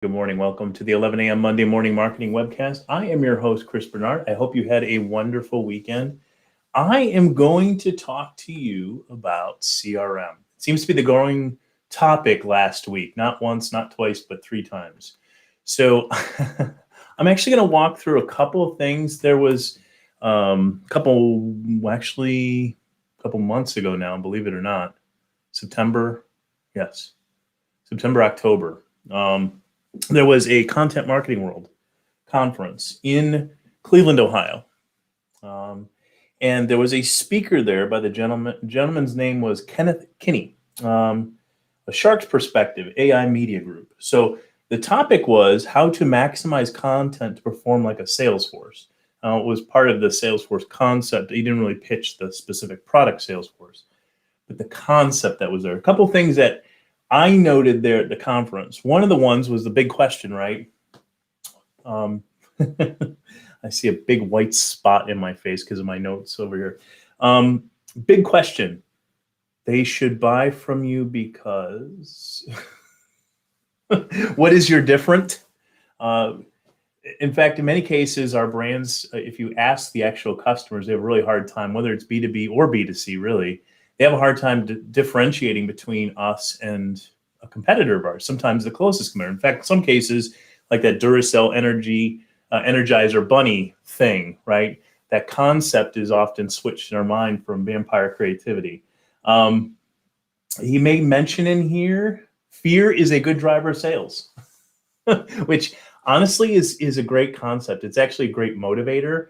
Good morning. Welcome to the 11 a.m. Monday Morning Marketing Webcast. I am your host, Chris Bernard. I hope you had a wonderful weekend. I am going to talk to you about CRM. It seems to be the growing topic last week, not once, not twice, but 3 times. So I'm actually going to walk through a couple of things. There was a couple months ago now, believe it or not, September, October. There was a Content Marketing World conference in Cleveland, Ohio. And there was a speaker there by the gentleman's name was Kenneth Kinney, a Shark's Perspective AI Media Group. So the topic was how to maximize content to perform like a Salesforce. It was part of the Salesforce concept. He didn't really pitch the specific product Salesforce, but the concept that was there. A couple of things that I noted there at the conference. One of the ones was the big question, right? I see a big white spot in my face because of my notes over here. Big question. They should buy from you because what is your different? In fact, in many cases, our brands, if you ask the actual customers, they have a really hard time, whether it's B2B or B2C, really. They have a hard time differentiating between us and a competitor of ours, sometimes the closest competitor. In fact, in some cases, like that Duracell Energizer Bunny thing, right? That concept is often switched in our mind from vampire creativity. He may mention in here, fear is a good driver of sales, which honestly is a great concept. It's actually a great motivator.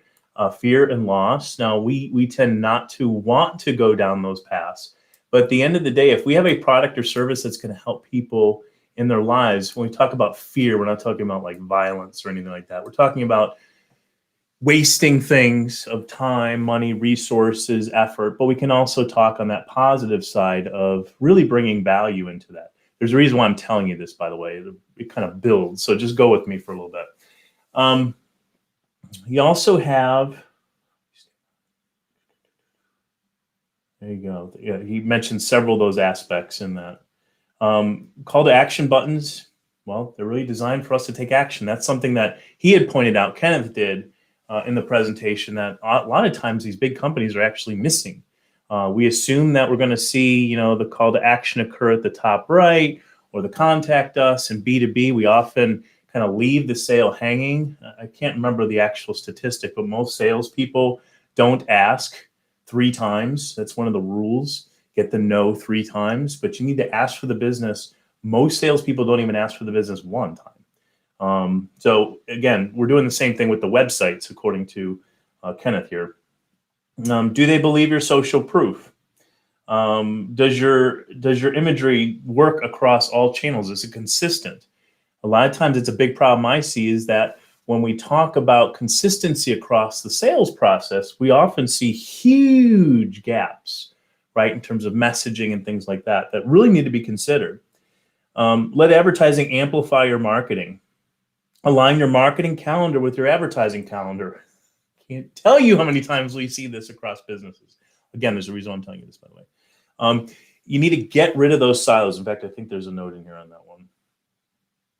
Fear and loss. Now, we tend not to want to go down those paths. But at the end of the day, if we have a product or service that's going to help people in their lives, when we talk about fear, we're not talking about like violence or anything like that. We're talking about wasting things of time, money, resources, effort. But we can also talk on that positive side of really bringing value into that. There's a reason why I'm telling you this, by the way. It kind of builds. So just go with me for a little bit. You also have, there you go. Yeah, he mentioned several of those aspects in that. Call to action buttons, well, they're really designed for us to take action. That's something that he had pointed out, Kenneth did in the presentation, that a lot of times these big companies are actually missing. We assume that we're going to see, the call to action occur at the top right or the contact us. And B2B, we often kind of leave the sale hanging. I can't remember the actual statistic, but most salespeople don't ask 3 times. That's one of the rules. Get the no 3 times, but you need to ask for the business. Most salespeople don't even ask for the business 1 time. So again, we're doing the same thing with the websites, according to Kenneth here. Do they believe your social proof? Does your imagery work across all channels? Is it consistent? A lot of times it's a big problem I see is that when we talk about consistency across the sales process, we often see huge gaps, right, in terms of messaging and things like that really need to be considered. Let advertising amplify your marketing. Align your marketing calendar with your advertising calendar. Can't tell you how many times we see this across businesses. Again, there's a reason I'm telling you this, by the way. You need to get rid of those silos. In fact, I think there's a note in here on that one.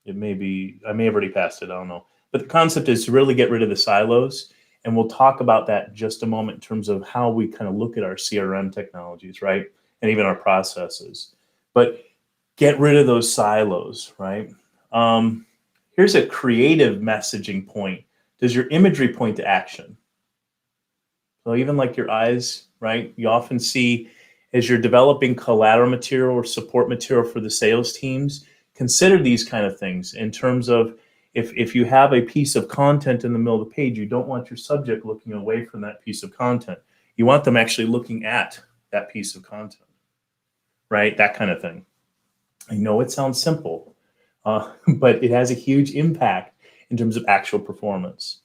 It may be, I may have already passed it, I don't know. But the concept is to really get rid of the silos. And we'll talk about that in just a moment in terms of how we kind of look at our CRM technologies, right? And even our processes. But get rid of those silos, right? Here's a creative messaging point. Does your imagery point to action? So even like your eyes, right? You often see as you're developing collateral material or support material for the sales teams, consider these kind of things in terms of if you have a piece of content in the middle of the page, you don't want your subject looking away from that piece of content. You want them actually looking at that piece of content, right? That kind of thing. I know it sounds simple, but it has a huge impact in terms of actual performance.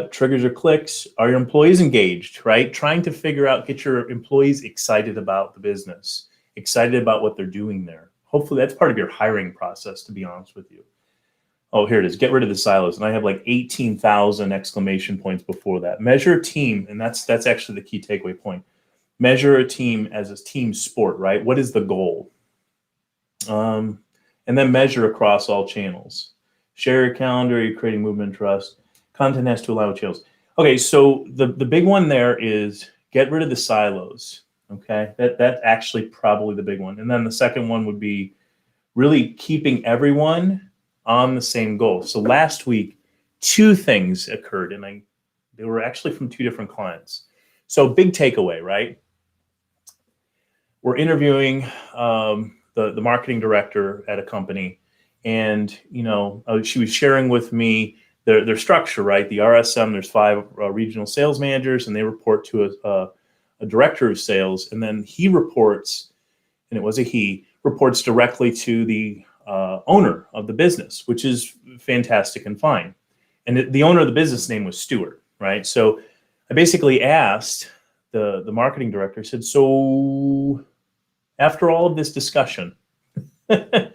Triggers or clicks. Are your employees engaged, right? Trying to figure out, get your employees excited about the business, excited about what they're doing there. Hopefully that's part of your hiring process, to be honest with you. Oh, here it is. Get rid of the silos. And I have like 18,000 exclamation points before that. Measure a team, and that's actually the key takeaway point. Measure a team as a team sport, right? What is the goal? and then measure across all channels. Share your calendar, you're creating movement and trust. Content has to align with channels. Okay, so the big one there is get rid of the silos. Okay, that's actually probably the big one. And then the second one would be really keeping everyone on the same goal. So last week, two things occurred, and they were actually from two different clients. So big takeaway, right? We're interviewing the marketing director at a company, and she was sharing with me their structure, right? The RSM. There's 5 regional sales managers, and they report to a director of sales, and then he reports, and it was a he, reports directly to the owner of the business, which is fantastic and fine. And the owner of the business name was Stuart, right? So I basically asked the marketing director, I said, so after all of this discussion and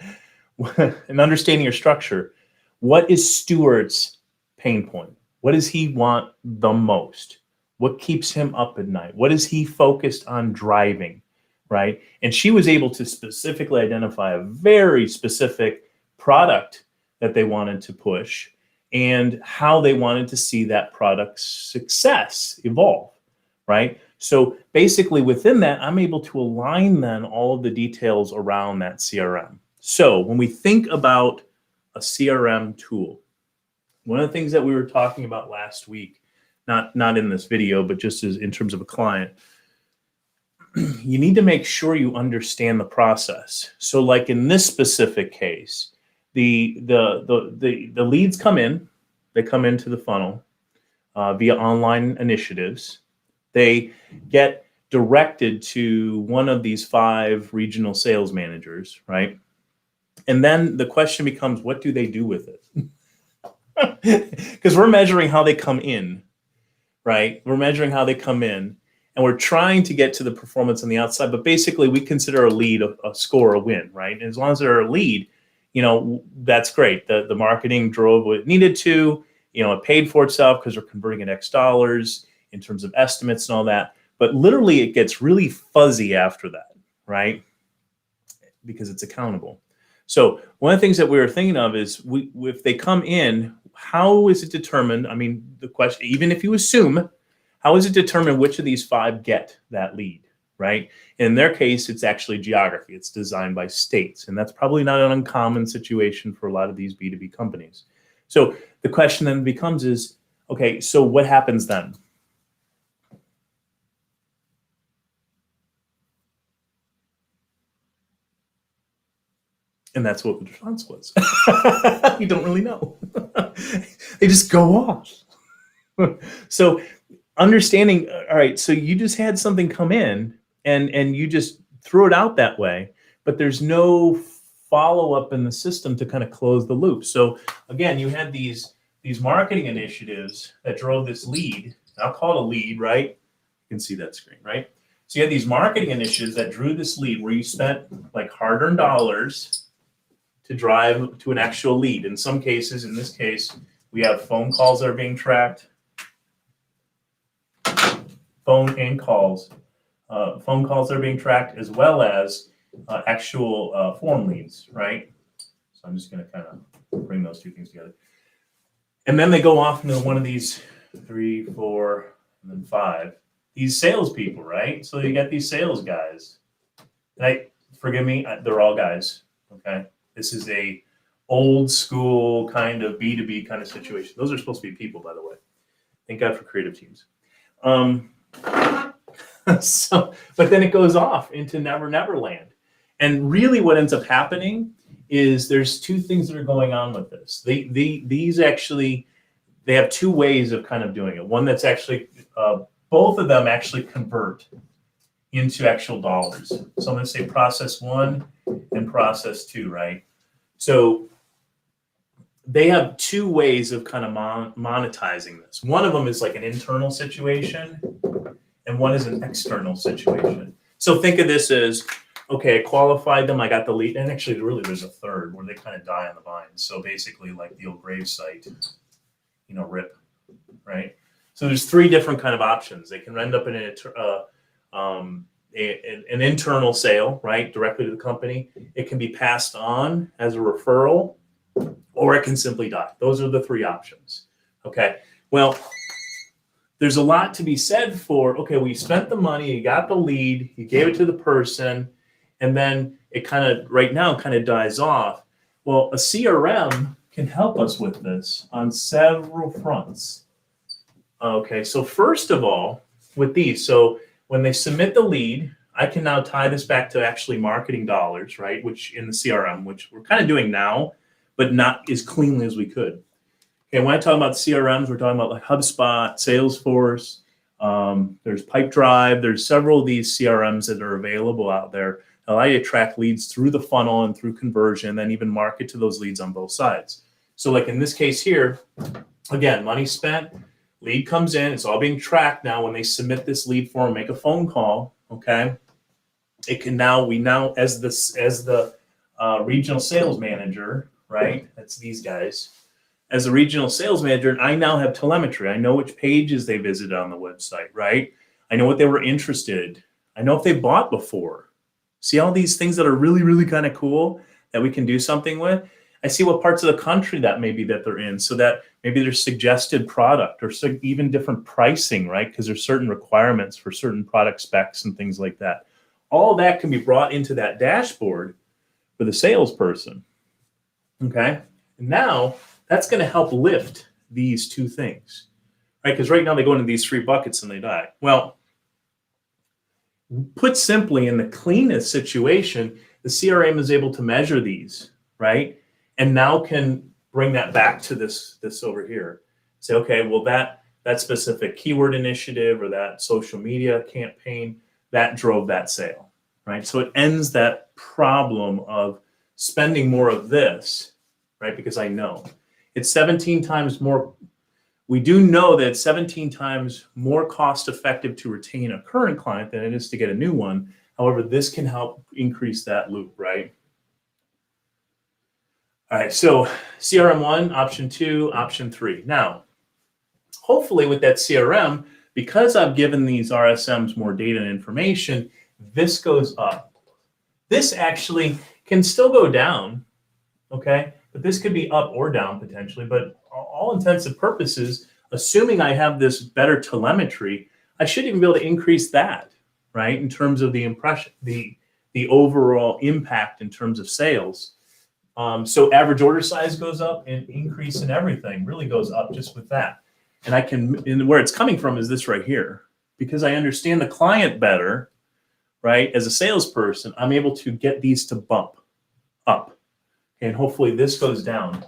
understanding your structure, what is Stuart's pain point? What does he want the most? What keeps him up at night? What is he focused on driving, right? And she was able to specifically identify a very specific product that they wanted to push and how they wanted to see that product's success evolve, right? So basically within that, I'm able to align then all of the details around that CRM. So when we think about a CRM tool, one of the things that we were talking about last week, not in this video, but just as in terms of a client, you need to make sure you understand the process. So like in this specific case, the leads come in, they come into the funnel via online initiatives. They get directed to one of these 5 regional sales managers, right? And then the question becomes, what do they do with it? Because we're measuring how they come in, right? We're measuring how they come in, and we're trying to get to the performance on the outside. But basically, we consider a lead a score, a win, right? And as long as they're a lead, that's great. The marketing drove what it needed to. It paid for itself because we're converting at X dollars in terms of estimates and all that. But literally, it gets really fuzzy after that, right? Because it's accountable. So one of the things that we were thinking of is if they come in, how is it determined? I mean, the question, even if you assume, how is it determined which of these 5 get that lead, right? In their case, it's actually geography. It's designed by states. And that's probably not an uncommon situation for a lot of these B2B companies. So the question then becomes is, okay, so what happens then? And that's what the response was. You don't really know. They just go off. So understanding, all right, so you just had something come in and you just threw it out that way, but there's no follow-up in the system to kind of close the loop. So again, you had these marketing initiatives that drove this lead. I'll call it a lead, right? You can see that screen, right? So you had these marketing initiatives that drew this lead where you spent like hard-earned dollars to drive to an actual lead. In some cases, in this case, we have phone calls that are being tracked. Phone calls that are being tracked, as well as actual form leads, right? So I'm just going to kind of bring those two things together. And then they go off into one of these 3, 4, and then 5. These salespeople, right? So you get these sales guys. Forgive me, they're all guys, okay? This is a old school kind of B2B kind of situation. Those are supposed to be people, by the way. Thank God for creative teams. But then it goes off into Never Land. And really what ends up happening is there's 2 things that are going on with this. These actually, they have 2 ways of kind of doing it. One that's actually, both of them actually convert into actual dollars. So I'm going to say process 1 and process 2, right? So they have 2 ways of kind of monetizing this. One of them is like an internal situation, and one is an external situation. So think of this as, okay, I qualified them, I got the lead, and actually really there's a third where they kind of die on the vine. So basically like the old grave site, RIP, right? So there's 3 different kind of options. They can end up in an internal sale, right, directly to the company. It can be passed on as a referral, or it can simply die. Those are the three options. Okay. Well, there's a lot to be said for, okay, we spent the money, you got the lead, you gave it to the person, and then it kind of right now kind of dies off. Well, a CRM can help us with this on several fronts. Okay, so first of all, with these, so when they submit the lead, I can now tie this back to actually marketing dollars, right? Which in the CRM, which we're kind of doing now, but not as cleanly as we could. Okay, when I talk about CRMs, we're talking about like HubSpot, Salesforce, there's Pipedrive, there's several of these CRMs that are available out there that allow you to track leads through the funnel and through conversion, and then even market to those leads on both sides. So like in this case here, again, money spent, lead comes in, it's all being tracked now. When they submit this lead form, make a phone call, okay? It can now, as the regional sales manager, right? That's these guys. As a regional sales manager, I now have telemetry. I know which pages they visited on the website, right? I know what they were interested in. I know if they bought before. See all these things that are really, really kind of cool that we can do something with? I see what parts of the country that maybe that they're in, so that maybe there's suggested product or even different pricing, right? Because there's certain requirements for certain product specs and things like that. All that can be brought into that dashboard for the salesperson, okay? And now that's going to help lift these two things, right? Because right now they go into these three buckets and they die. Well, put simply, in the cleanest situation, the CRM is able to measure these, right? And now can bring that back to this over here. Say, okay, well, that specific keyword initiative or that social media campaign, that drove that sale, right? So it ends that problem of spending more of this, right? Because I know it's 17 times more. We do know that it's 17 times more cost effective to retain a current client than it is to get a new one. However, this can help increase that loop, right? All right, so CRM1, option 2, option 3. Now, hopefully with that CRM, because I've given these RSMs more data and information, this goes up. This actually can still go down, okay? But this could be up or down potentially, but all intents and purposes, assuming I have this better telemetry, I should even be able to increase that, right? In terms of the impression, the overall impact in terms of sales. So average order size goes up, and increase in everything really goes up just with that. And and where it's coming from is this right here. Because I understand the client better, right? As a salesperson, I'm able to get these to bump up. And hopefully this goes down.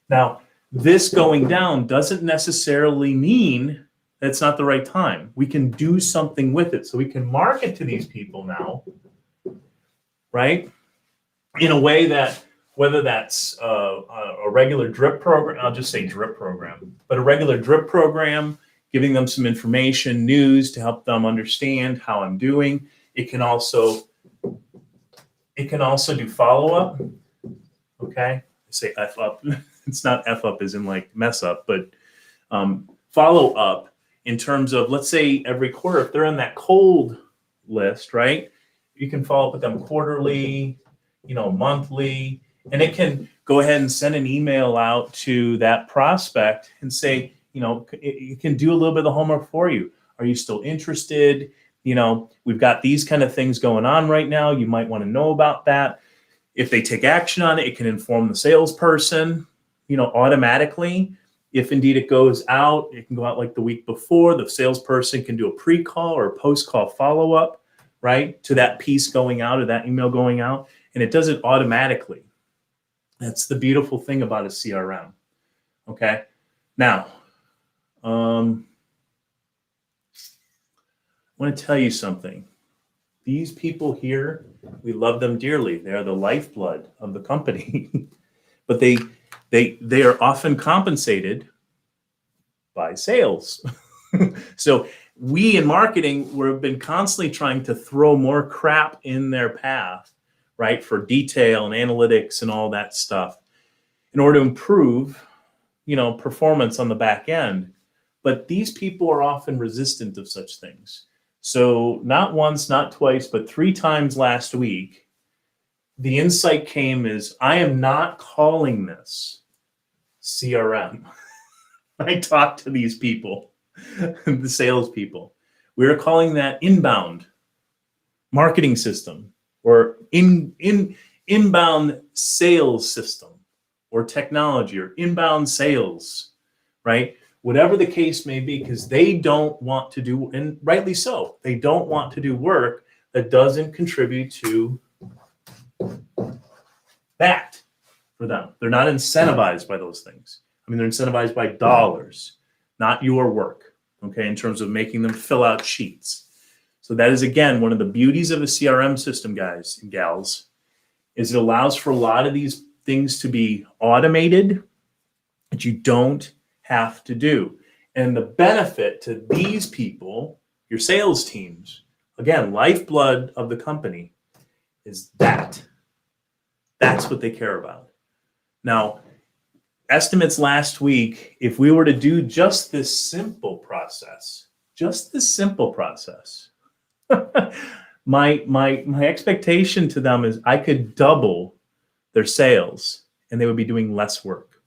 Now, this going down doesn't necessarily mean that it's not the right time. We can do something with it. So we can market to these people now, right? In a way that, whether that's a regular drip program, I'll just say drip program, but a regular drip program, giving them some information, news to help them understand how I'm doing. It can also do follow-up, okay? I say F up. It's not F up as in like mess up, but follow up in terms of, let's say every quarter, if they're on that cold list, right? You can follow up with them quarterly, monthly, and it can go ahead and send an email out to that prospect and say, it can do a little bit of the homework for you. Are you still interested? We've got these kind of things going on right now. You might want to know about that. If they take action on it, it can inform the salesperson, automatically. If indeed it goes out, it can go out like the week before. The salesperson can do a pre-call or a post-call follow-up, right, to that piece going out or that email going out. And it does it automatically. That's the beautiful thing about a CRM. Okay. Now, I want to tell you something. These people here, we love them dearly. They are the lifeblood of the company, but they are often compensated by sales. So we in marketing, we've been constantly trying to throw more crap in their path, right, for detail and analytics and all that stuff in order to improve, performance on the back end. But these people are often resistant of such things. So not once, not twice, but 3 times last week, the insight came is I am not calling this CRM. I talked to these people, the salespeople. We're calling that inbound marketing system or inbound sales system or technology or inbound sales, right? Whatever the case may be, because they don't want to do, and rightly so, they don't want to do work that doesn't contribute to that for them. They're not incentivized by those things. I mean, they're incentivized by dollars, not your work, okay, in terms of making them fill out sheets. So that is, again, one of the beauties of a CRM system, guys and gals, is it allows for a lot of these things to be automated that you don't have to do. And the benefit to these people, your sales teams, again, lifeblood of the company, is that. That's what they care about. Now, estimates last week, if we were to do just this simple process, my expectation to them is I could double their sales and they would be doing less work.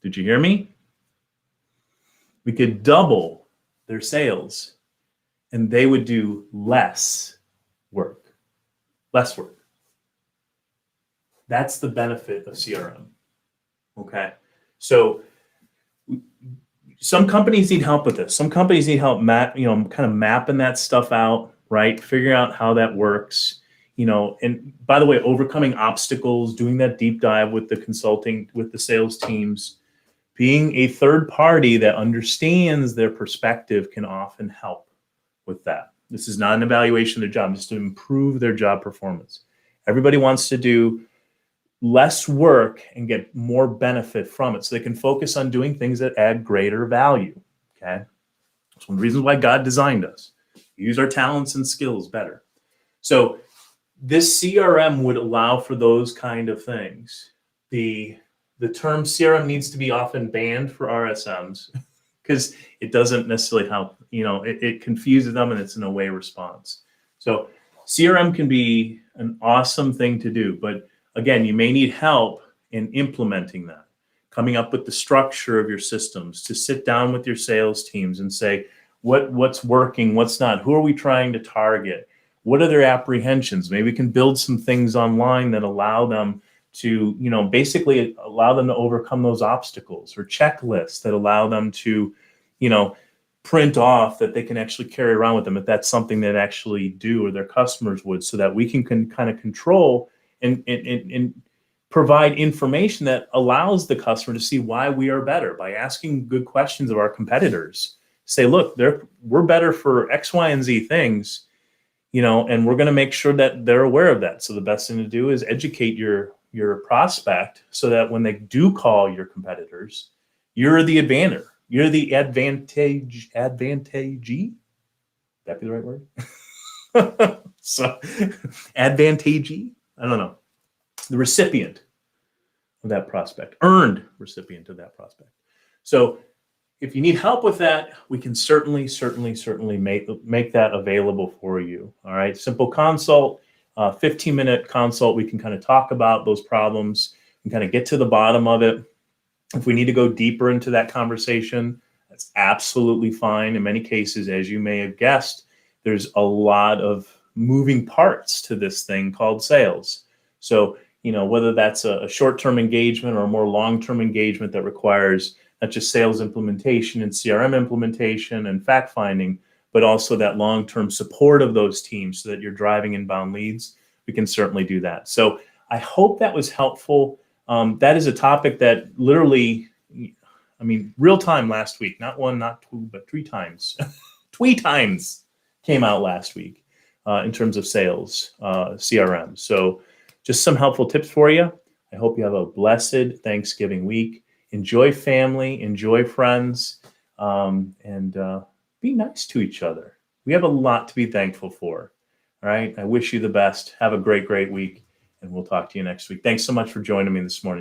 Did you hear me? We could double their sales and they would do less work. Less work. That's the benefit of CRM. Okay. So some companies need help with this. Some companies need help kind of mapping that stuff out, right? Figuring out how that works, and by the way, overcoming obstacles, doing that deep dive with the consulting, with the sales teams, being a third party that understands their perspective can often help with that. This is not an evaluation of their job, just to improve their job performance. Everybody wants to do less work and get more benefit from it so they can focus on doing things that add greater value, okay? That's one of the reasons why God designed us. Use our talents and skills better. So this CRM would allow for those kind of things. The term CRM needs to be often banned for RSMs because it doesn't necessarily help. It confuses them and it's an away response. So CRM can be an awesome thing to do, but again, you may need help in implementing that, coming up with the structure of your systems, to sit down with your sales teams and say, what's working, what's not, who are we trying to target, what are their apprehensions? Maybe we can build some things online that allow them to, basically allow them to overcome those obstacles, or checklists that allow them to, print off that they can actually carry around with them if that's something they actually do or their customers would, so that we can kind of control and provide information that allows the customer to see why we are better by asking good questions of our competitors. Say, look, we're better for X, Y, and Z things, and we're going to make sure that they're aware of that. So the best thing to do is educate your prospect so that when they do call your competitors, you're the advanter. You're the advantagee. That'd be the right word? So advantagee. I don't know, the recipient of that prospect, earned recipient of that prospect. So if you need help with that, we can certainly make that available for you. All right, simple consult, 15-minute consult. We can kind of talk about those problems and kind of get to the bottom of it. If we need to go deeper into that conversation, that's absolutely fine. In many cases, as you may have guessed, there's a lot of moving parts to this thing called sales. So, whether that's a short-term engagement or a more long-term engagement that requires not just sales implementation and CRM implementation and fact-finding, but also that long-term support of those teams so that you're driving inbound leads, we can certainly do that. So I hope that was helpful. That is a topic that literally, real time last week, not one, not two, but 3 times, 3 times came out last week in terms of sales, CRM. So just some helpful tips for you. I hope you have a blessed Thanksgiving week. Enjoy family, enjoy friends, and be nice to each other. We have a lot to be thankful for. All right. I wish you the best. Have a great, great week, and we'll talk to you next week. Thanks so much for joining me this morning.